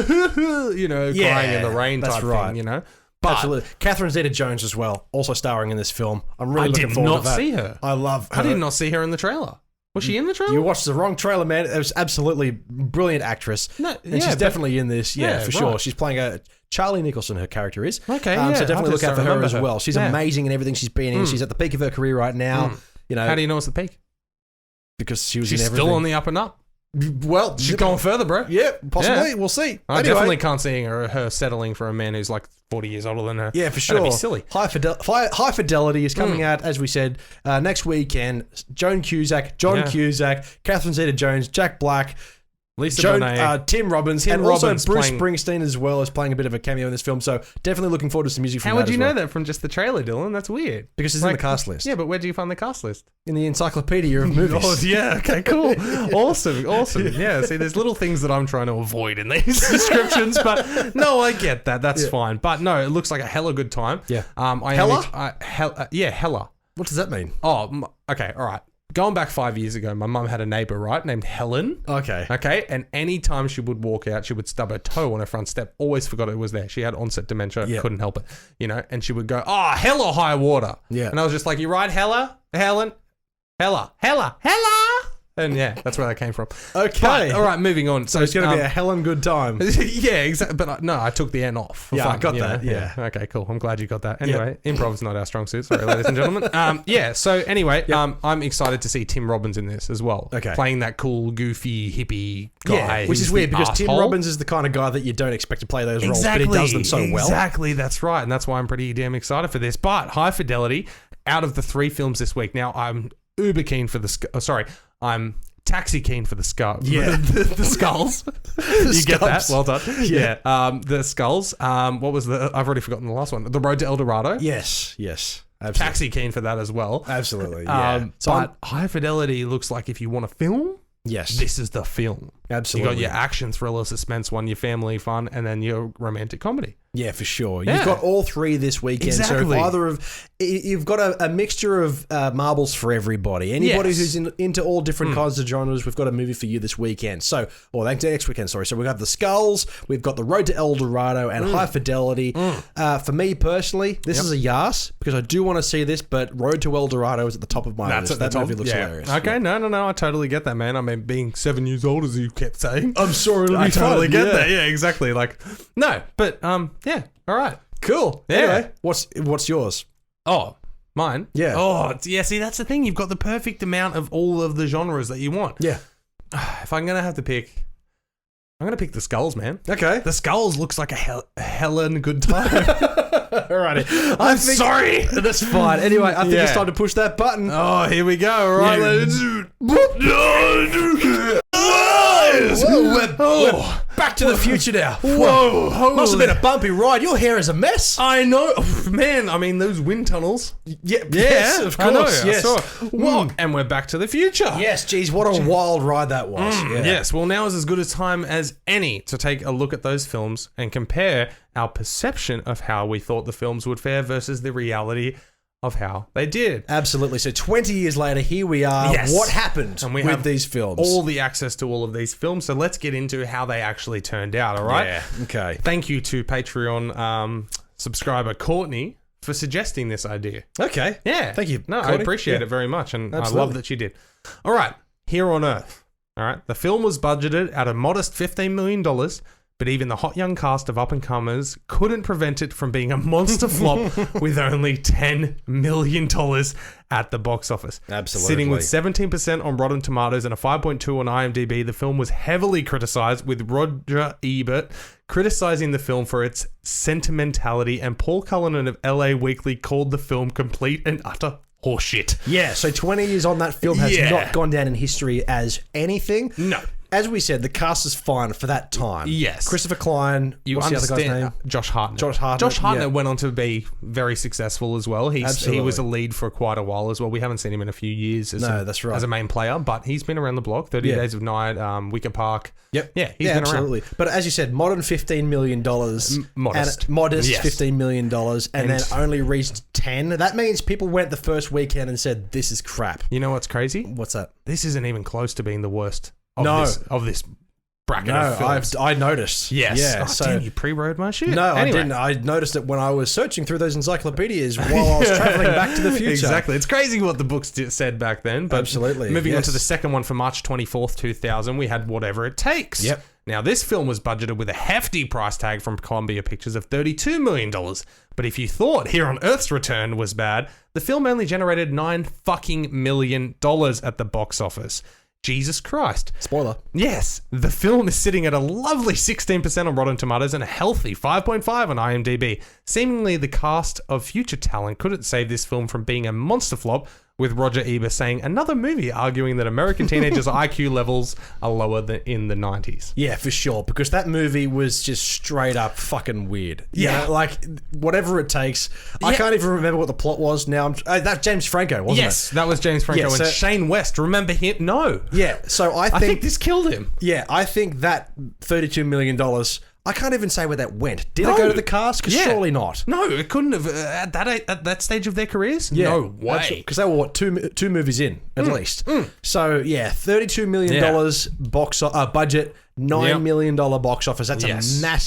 crying in the rain type thing, But absolutely. Catherine Zeta-Jones as well, also starring in this film. I'm really looking forward to that. I did not see her. I love her. I did not see her in the trailer. Was she in the trailer? You watched the wrong trailer, man. It was absolutely brilliant actress. And she's definitely in this, for sure. She's playing a Charlie Nicholson, her character is. Okay, so definitely look out for her as well. She's amazing in everything she's been in. She's at the peak of her career right now. How do you know it's the peak? Because she's in everything. Still on the up and up. Well, she's going further, bro. Yeah, possibly. We'll see. I definitely can't see her settling for a man who's like 40 years older than her. Yeah, for sure. That'd be silly. High Fidelity is coming out, as we said, next weekend. John Cusack, Catherine Zeta-Jones, Jack Black, Lisa Bonet, Tim Robbins, and also Bruce Springsteen as well as playing a bit of a cameo in this film. So definitely looking forward to some music from How that would you as well. know that from just the trailer, Dylan? That's weird. Because it's in the cast list. Yeah, but where do you find the cast list? In the encyclopedia of movies. Oh, yeah. Okay, cool. Awesome. Yeah, see, there's little things that I'm trying to avoid in these descriptions, but no, I get that. That's fine. But no, it looks like a hella good time. Yeah. Hella? Hella. What does that mean? Oh, okay, all right. Going back 5 years ago, my mum had a neighbour, right, named Helen. Okay. And any time she would walk out, she would stub her toe on her front step. Always forgot it was there. She had onset dementia, couldn't help it, and she would go, "Oh, hell or high water." Yeah. And I was just like, "You right, Helen? Hella. And yeah, that's where that came from. Okay. But, all right, moving on. So it's going to be a hellen good time. Yeah, exactly. But no, I took the N off. For fun, I got that. Yeah. Okay, cool. I'm glad you got that. Anyway, improv's not our strong suit. Sorry, ladies and gentlemen. So anyway, I'm excited to see Tim Robbins in this as well. Okay. Playing that cool, goofy, hippie guy. Which is weird because Tim asshole. Robbins is the kind of guy that you don't expect to play those roles, but he does them so well. Exactly, that's right. And that's why I'm pretty damn excited for this. But High Fidelity, out of the 3 films this week, now I'm uber keen for I'm taxi keen for the skull. Yeah. the skulls. You get that? Well done. Yeah. The skulls. What was I've already forgotten the last one. The Road to El Dorado. Yes. Absolutely. Taxi keen for that as well. Absolutely. Yeah. But High Fidelity looks like if you want a film, this is the film. Absolutely. You got your action, thriller, suspense one, your family fun, and then your romantic comedy. Yeah, for sure. Yeah. You've got all 3 this weekend. Exactly. So you've got a mixture of marbles for everybody. Anybody who's into all different kinds of genres, we've got a movie for you this weekend. So next weekend, sorry. So we've got The Skulls, we've got The Road to El Dorado, and High Fidelity. For me personally, this is a YASSS because I do want to see this, but Road to El Dorado is at the top of my list. That movie looks hilarious. Okay, no, I totally get that, man. I mean, being 7 years old, as you kept saying. I'm sure it'll be I totally fun. get that. Yeah, exactly. Like, no, but yeah, all right, cool. Yeah. Anyway, what's yours? Oh, mine. Yeah. Oh, yeah. See, that's the thing. You've got the perfect amount of all of the genres that you want. Yeah. If I'm gonna have to pick, I'm gonna pick The Skulls, man. Okay. The Skulls looks like a helen good time. Alrighty. I'm sorry. That's fine. Anyway, I think it's time to push that button. Oh, here we go. All right, ladies. We're back to the future now. Whoa. Must have been a bumpy ride. Your hair is a mess. I know. Man, I mean, those wind tunnels. Yes, of course. I know, yes. I saw. Well, and we're back to the future. Yes, geez, what a wild ride that was. Yes, well, now is as good a time as any to take a look at those films and compare our perception of how we thought the films would fare versus the reality of how they did. Absolutely. So 20 years later, here we are. Yes. What happened And we with have these films? all the access to all of these films. So let's get into how they actually turned out, all right? Yeah, okay. Thank you to Patreon subscriber Courtney for suggesting this idea. Okay. Yeah. Thank you, No, I Courtney. appreciate it very much, and Absolutely. I love that you did. All right. Here on Earth, all right, the film was budgeted at a modest $15 million, but even the hot young cast of up-and-comers couldn't prevent it from being a monster flop with only $10 million at the box office. Absolutely. Sitting with 17% on Rotten Tomatoes and a 5.2 on IMDb, the film was heavily criticized, with Roger Ebert criticizing the film for its sentimentality, and Paul Cullinan of LA Weekly called the film complete and utter horseshit. Yeah, so 20 years on, that film has not gone down in history as anything. No. as we said, the cast is fine for that time. Yes. Christopher Klein. You what's understand? the other guy's name? Josh Hartnett. Josh Hartnett went on to be very successful as well. He Absolutely. was a lead for quite a while as well. We haven't seen him in a few years that's right. as a main player, but he's been around the block. 30 Days of Night, Wicker Park. Yep. Yeah, he's been absolutely. around. But as you said, modern $15 million. Modest Yes. $15 million and then only reached 10. That means people went the first weekend and said, this is crap. You know what's crazy? What's that? This isn't even close to being the worst of this bracket of films. I noticed. Yes. Yeah. Oh, damn, you pre-wrote my shit. No, Anyway. I didn't. I noticed it when I was searching through those encyclopedias while I was traveling back to the future. Exactly. It's crazy what the books said back then. But Absolutely. Moving on Yes. to the second one for March 24th, 2000, we had Whatever It Takes. Yep. Now, this film was budgeted with a hefty price tag from Columbia Pictures of $32 million. But if you thought Here on Earth's Return was bad, the film only generated $9 million at the box office. Jesus Christ. Spoiler. Yes, the film is sitting at a lovely 16% on Rotten Tomatoes and a healthy 5.5 on IMDb. Seemingly, the cast of future talent couldn't save this film from being a monster flop, with Roger Ebert saying another movie arguing that American teenagers' IQ levels are lower than in the 90s. Yeah, for sure. Because that movie was just straight up fucking weird. Yeah. You know, like, Whatever It Takes. I can't even remember what the plot was now. That's James Franco, wasn't it? Yes, that was James Franco. Yeah, and Shane West, remember him? No. Yeah, so I I think think this killed him. yeah, I think that $32 million, I can't even say where that went. Did it go to the cast? Because surely not. No, it couldn't have. At that stage of their careers? No way. Because they were, what, two movies in, at least. So, yeah, $32 million budget, $9 million box office. That's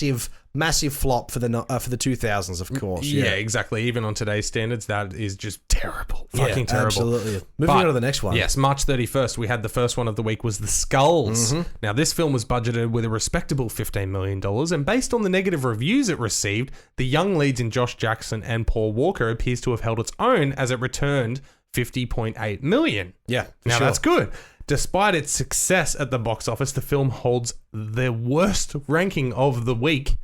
a massive flop for the 2000s, of course. Yeah, exactly. Even on today's standards, that is just terrible. Fucking terrible. Absolutely. Moving on to the next one. Yes, March 31st, we had the first one of the week was The Skulls. Now, this film was budgeted with a respectable $15 million, and based on the negative reviews it received, the young leads in Josh Jackson and Paul Walker appears to have held its own as it returned $50.8 million. Yeah, Now, that's good. Despite its success at the box office, the film holds the worst ranking of the week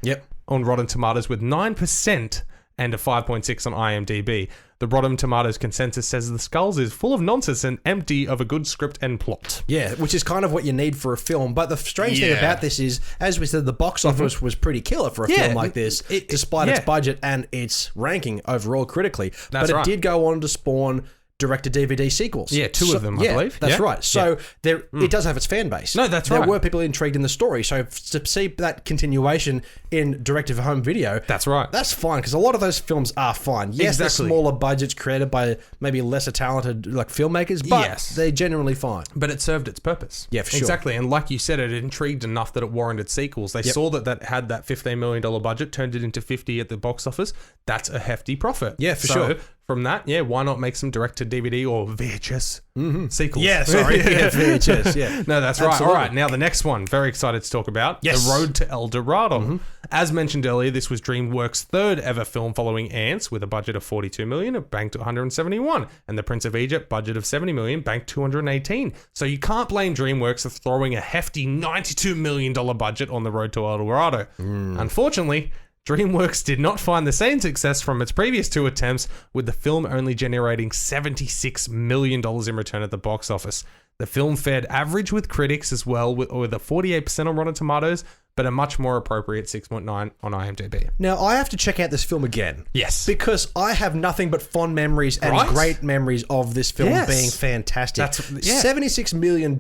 on Rotten Tomatoes with 9% and a 5.6 on IMDb. The Rotten Tomatoes consensus says The Skulls is full of nonsense and empty of a good script and plot. Yeah, which is kind of what you need for a film. But the strange thing about this is, as we said, the box office was pretty killer for a film like this, despite its budget and its ranking overall critically. But it did go on to spawn direct-to-DVD sequels. Yeah, two of them, I believe. That's right. So it does have its fan base. No, that's there right. There were people intrigued in the story. So to see that continuation in direct-to-home video, that's right. That's fine, because a lot of those films are fine. Yes, they're smaller budgets created by maybe lesser talented like filmmakers, but they're generally fine. But it served its purpose. Yeah, for sure. Exactly. And like you said, it intrigued enough that it warranted sequels. They saw that had that $15 million budget, turned it into 50 at the box office. That's a hefty profit. Yeah, for sure. From that, why not make some direct-to-DVD or VHS sequels? Yeah, sorry. VHS, yeah. No, that's right. All right, now the next one. Very excited to talk about. Yes. The Road to El Dorado. As mentioned earlier, this was DreamWorks' third ever film following Ants with a budget of $42 million, it banked $171. And The Prince of Egypt, budget of $70 million, banked $218. So you can't blame DreamWorks for throwing a hefty $92 million budget on The Road to El Dorado. Unfortunately, DreamWorks did not find the same success from its previous two attempts, with the film only generating $76 million in return at the box office. The film fared average with critics as well, with a 48% on Rotten Tomatoes, but a much more appropriate 6.9 on IMDb. Now, I have to check out this film again. Yes. Because I have nothing but fond memories and great memories of this film being fantastic. $76 million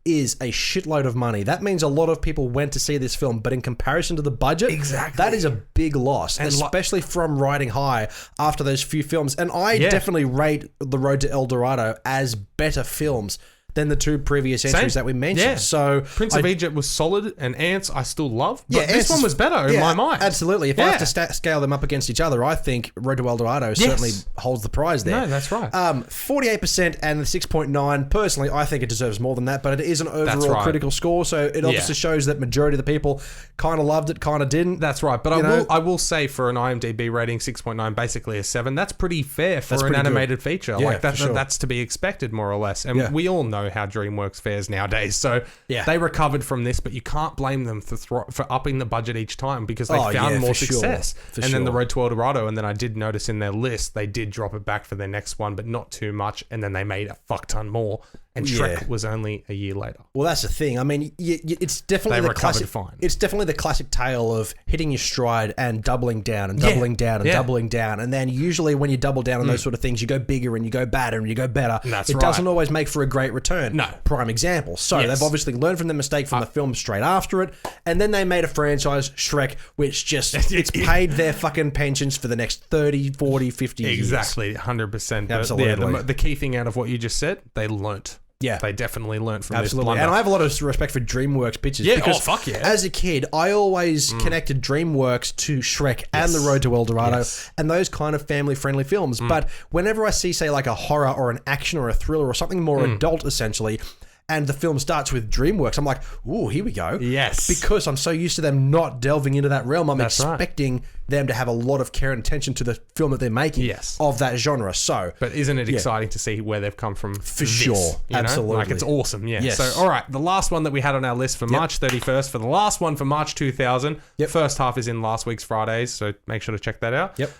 is a shitload of money. That means a lot of people went to see this film, but in comparison to the budget, that is a big loss, and especially from riding high after those few films. And I definitely rate The Road to El Dorado as better films than the two previous entries that we mentioned. Yeah. So Prince of Egypt was solid, and Ants I still love, but Ants this one was better in my mind. Absolutely. If I have to scale them up against each other, I think Road to El Dorado certainly holds the prize there. No, that's right. 48% and the 6.9. Personally, I think it deserves more than that, but it is an overall critical score, so it obviously shows that majority of the people kind of loved it, kind of didn't. That's right. But I will say for an IMDb rating 6.9, basically a 7, that's pretty fair for an animated feature. Yeah, like that's to be expected, more or less. And we all know how DreamWorks fares nowadays. So they recovered from this, but you can't blame them for upping the budget each time, because they found more success. Then The Road to El Dorado, and then I did notice in their list, they did drop it back for their next one, but not too much. And then they made a fuck ton more. And Shrek was only a year later. Well, that's the thing. I mean, it's definitely They the classic. recovered fine. It's definitely the classic tale of hitting your stride and doubling down and doubling down and doubling down. And then usually when you double down on those sort of things, you go bigger and you go badder and you go better. That's it doesn't always make for a great return. No. Prime example. So they've obviously learned from their mistake from the film straight after it. And then they made a franchise, Shrek, which just it's paid their fucking pensions for the next 30, 40, 50 years. Exactly, 100%. Absolutely. The key thing out of what you just said, they learnt. Yeah. They definitely learnt from this Absolutely. blunder. And I have a lot of respect for DreamWorks pictures. Yeah, because fuck yeah. as a kid, I always connected DreamWorks to Shrek and The Road to El Dorado and those kind of family-friendly films. But whenever I see, say, like a horror or an action or a thriller or something more adult, essentially, and the film starts with DreamWorks, I'm like, ooh, here we go. Yes. Because I'm so used to them not delving into that realm, I'm That's right. expecting them to have a lot of care and attention to the film that they're making of that genre. So, But isn't it exciting to see where they've come from? For sure. You know? Absolutely. Like, it's awesome, yeah. Yes. So, all right, the last one that we had on our list for March 31st, for the last one for March 2000, first half is in last week's Fridays, so make sure to check that out. Yep.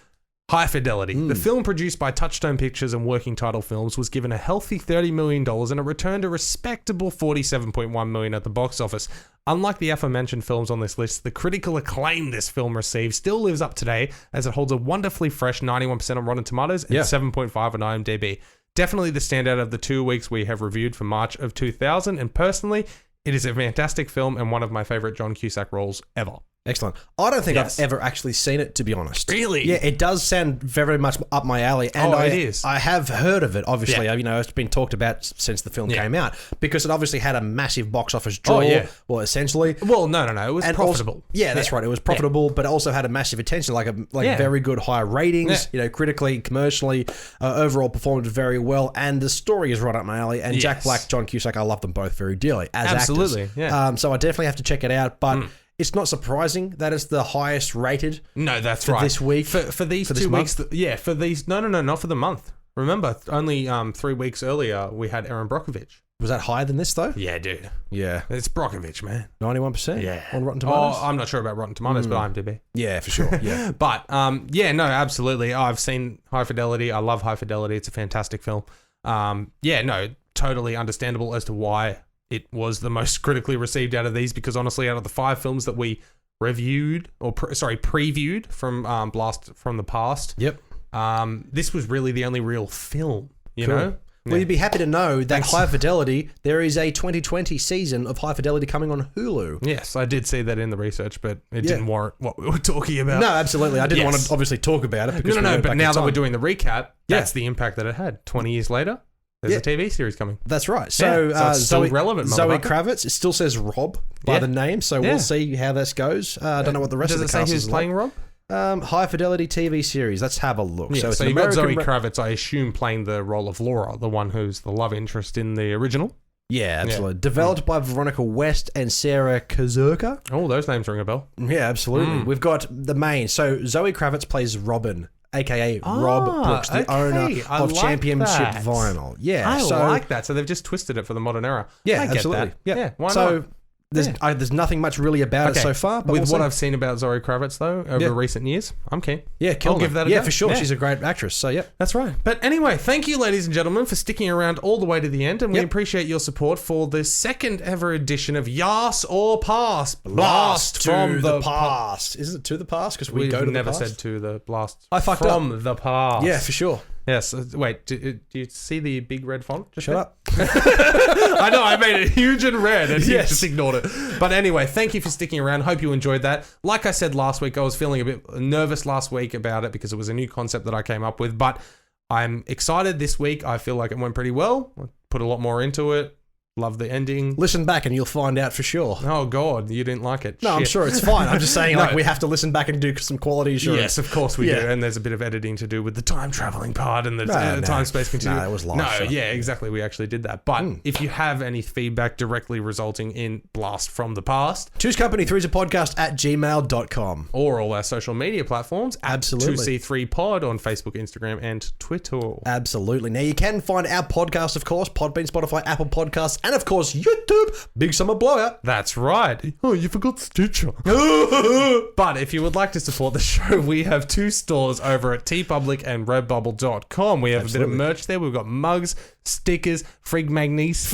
High Fidelity. The film, produced by Touchstone Pictures and Working Title Films, was given a healthy $30 million and it returned a respectable $47.1 million at the box office. Unlike the aforementioned films on this list, the critical acclaim this film received still lives up today, as it holds a wonderfully fresh 91% on Rotten Tomatoes and 7.5 on IMDb. Definitely the standout of the 2 weeks we have reviewed for March of 2000, and personally, it is a fantastic film and one of my favorite John Cusack roles ever. Excellent. I don't think I've ever actually seen it, to be honest. Really? Yeah, it does sound very much up my alley. And it is. I have heard of it, obviously. You know, it's been talked about since the film came out because it obviously had a massive box office draw. Well, essentially. Well, no. It was profitable. Also, that's right. It was profitable, but it also had a massive attention, like very good high ratings, you know, critically, commercially, overall performed very well. And the story is right up my alley. And Jack Black, John Cusack, I love them both very dearly as actors. Yeah. So I definitely have to check it out. But it's not surprising that it's the highest rated. No, that's for right. This week, for these 2 weeks, for these. No, not for the month. Remember, only 3 weeks earlier we had Aaron Brockovich. Was that higher than this though? Yeah, dude. Yeah, it's Brockovich, man. 91%. Yeah, on Rotten Tomatoes. Oh, I'm not sure about Rotten Tomatoes, but IMDb. Yeah, for sure. Yeah, but no, absolutely. I've seen High Fidelity. I love High Fidelity. It's a fantastic film. Totally understandable as to why it was the most critically received out of these, because honestly, out of the 5 films that we reviewed or previewed from Blast from the Past, this was really the only real film. You know. Well, you'd be happy to know that High Fidelity, there is a 2020 season of High Fidelity coming on Hulu. Yes, I did see that in the research, but it didn't warrant what we were talking about. No, absolutely. I didn't want to obviously talk about it. No, but now that we're doing the recap, that's the impact that it had. 20 years later, there's a TV series coming. That's right. So, it's still relevant, Zoe Kravitz, it still says Rob by the name, so we'll see how this goes. I don't know what the rest of the cast is like. Does it say who's playing Rob? High Fidelity TV series. Let's have a look. Yeah, so you've got Zoe Kravitz, I assume, playing the role of Laura, the one who's the love interest in the original. Yeah, absolutely. Yeah. Developed by Veronica West and Sarah Kazurka. Oh, those names ring a bell. Yeah, absolutely. We've got the main. So Zoe Kravitz plays Robin, a.k.a. Rob Brooks, the owner of Championship Vinyl. Yeah, I like that. So they've just twisted it for the modern era. Yeah, I get absolutely. That. Yeah, why not? There's there's nothing much really about it so far. But with what I've seen about Zoe Kravitz, though, over recent years, I'm keen. Yeah, I'll give that a go. Yeah, for sure. She's a great actress. So, yeah. That's right. But anyway, thank you, ladies and gentlemen, for sticking around all the way to the end. And we appreciate your support for the second ever edition of YASSS or PASS. Blast from the past. Isn't it to the past? Because we go to the past. We've never said to the blast. I fucked up. From the past. Yeah, for sure. Yes. Wait, do you see the big red font? Shut up. I know, I made it huge and red and you just ignored it. But anyway, thank you for sticking around. Hope you enjoyed that. Like I said last week, I was feeling a bit nervous last week about it because it was a new concept that I came up with. But I'm excited this week. I feel like it went pretty well. I put a lot more into it. Love the ending. Listen back and you'll find out for sure. Oh, God, you didn't like it. No, Shit. I'm sure it's fine. I'm just saying, like, we have to listen back and do some quality assurance. Yes, of course we do. And there's a bit of editing to do with the time traveling part and the time-space continuum. No, it was live. No, yeah, exactly. We actually did that. But if you have any feedback directly resulting in Blast from the Past, Choose Company 3's a podcast at gmail.com. Or all our social media platforms. Absolutely. 2C3 Pod on Facebook, Instagram, and Twitter. Absolutely. Now, you can find our podcast, of course, Podbean, Spotify, Apple Podcasts, and of course YouTube. Big summer blowout. That's right. Oh, you forgot Stitcher. But if you would like to support the show, we have 2 stores over at TeePublic and Redbubble.com. We have a bit of merch there. We've got mugs, stickers, frig magnets.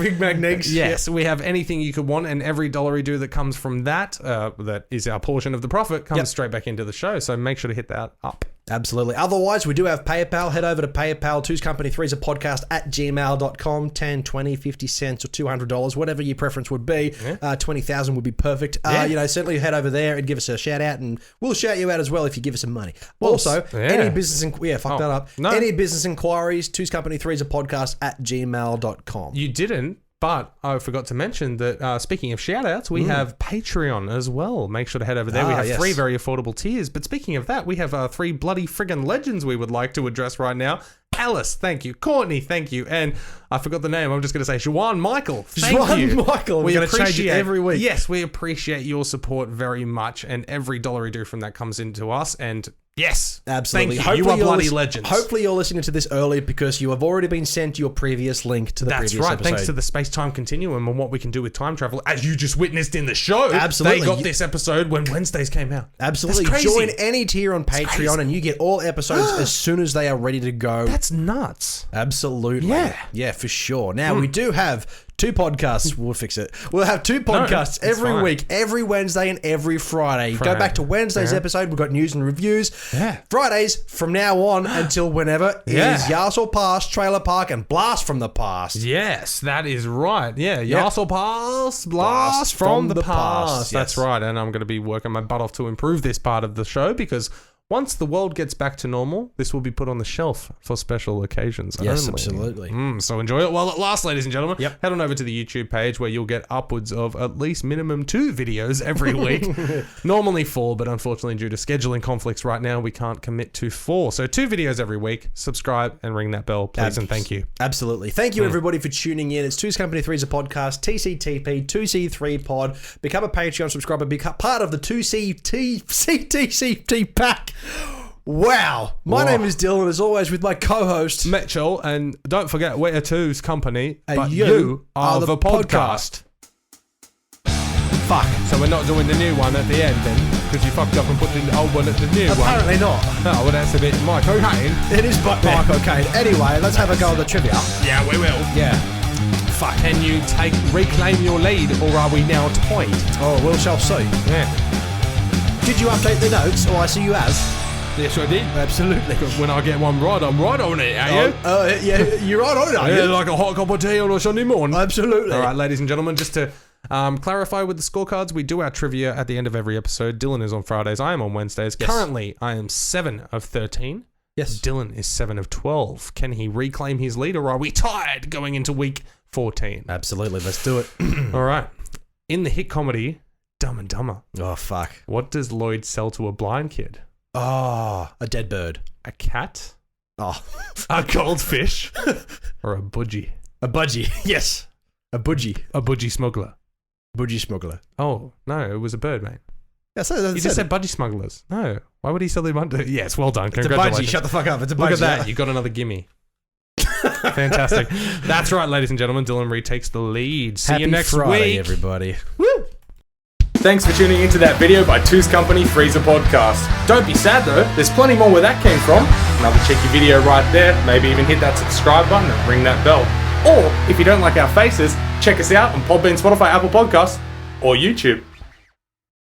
Yes, we have anything you could want, and every $1 that comes from that, that is our portion of the profit, comes straight back into the show. So make sure to hit that up. Absolutely. Otherwise, we do have PayPal. Head over to PayPal, Two's Company, Three's a Podcast at gmail.com. 10, 20, 50 cents or $200, whatever your preference would be. 20,000 would be perfect. Certainly head over there and give us a shout out, and we'll shout you out as well if you give us some money. Also, any business any business inquiries, Two's Company, Three's a Podcast at gmail.com. You didn't. But I forgot to mention that speaking of shout-outs, we have Patreon as well. Make sure to head over there. We have 3 very affordable tiers. But speaking of that, we have 3 bloody friggin' legends we would like to address right now. Alice, thank you. Courtney, thank you. And I forgot the name. I'm just going to say Juan Michael. Thank you. Michael. We're going to change it every week. Yes, we appreciate your support very much. And every $1 we do from that comes into us. And yes, absolutely. Thank you. You are bloody legends. Hopefully you're listening to this early because you have already been sent your previous link to the previous episode. That's right. Thanks to the space-time continuum and what we can do with time travel, as you just witnessed in the show. Absolutely. They got this episode when Wednesdays came out. Absolutely. Join any tier on Patreon and you get all episodes as soon as they are ready to go. That's nuts. Absolutely. Yeah, for sure. Now, we do have 2 podcasts. We'll fix it. We'll have 2 podcasts every week, every Wednesday and every Friday. Go back to Wednesday's episode. We've got news and reviews. Fridays, from now on until whenever, is YASSS or PASSST, Trailer Park, and Blast from the Past. Yes, that is right. Yeah, YASSS or PASSST, Blast from the Past. That's right. And I'm going to be working my butt off to improve this part of the show because once the world gets back to normal, this will be put on the shelf for special occasions only. Absolutely. So enjoy it while it lasts, ladies and gentlemen. Head on over to the YouTube page where you'll get upwards of at least minimum 2 videos every week. Normally 4, but unfortunately due to scheduling conflicts right now, we can't commit to 4. So 2 videos every week. Subscribe and ring that bell, please, and thank you. Absolutely. Thank you, everybody, for tuning in. It's Two's Company, Three's a Podcast, TCTP, 2C3 Pod. Become a Patreon subscriber. Become part of the 2CTCT pack. Wow. My name is Dylan, as always, with my co-host Mitchell, and don't forget, we're Two's Company, but you are the podcast. Fuck. So we're not doing the new one at the end then, because you fucked up and put the old one at the new one. Apparently not. Oh, well, that's a bit Mike O'Kane. It is Mike O'Kane. Anyway, let's have a go at the trivia. Yeah, we will. Yeah. Fuck. Can you reclaim your lead, or are we now tied? Oh, we shall see. Yeah. Did you update the notes? Oh, I see you have. Yes, I did. Absolutely. When I get one right, I'm right on it, are you? Yeah, you're right on it, are you? Yeah, like a hot cup of tea on a Sunday morning. Absolutely. All right, ladies and gentlemen, just to clarify with the scorecards, we do our trivia at the end of every episode. Dylan is on Fridays. I am on Wednesdays. Yes. Currently, I am 7 of 13. Yes. Dylan is 7 of 12. Can he reclaim his lead, or are we tied going into week 14? Absolutely. Let's do it. All right. In the hit comedy Dumb and Dumber. Oh, fuck. What does Lloyd sell to a blind kid? Oh, a dead bird. A cat? Oh. A goldfish? Or a budgie? A budgie. Yes. A budgie. A budgie smuggler. Budgie smuggler. Oh, no, it was a bird, mate. That's you just said budgie smugglers. No. Why would he sell them under? Yes, well done. Congratulations. It's a budgie. Shut the fuck up. It's a budgie. Look at that. You got another gimme. Fantastic. That's right, ladies and gentlemen. Dylan retakes the lead. See you next Friday, week. Everybody. Woo! Thanks for tuning into that video by Two's Company, Three's a Podcast. Don't be sad though, there's plenty more where that came from. Another cheeky video right there. Maybe even hit that subscribe button and ring that bell. Or, if you don't like our faces, check us out on Podbean, Spotify, Apple Podcasts, or YouTube.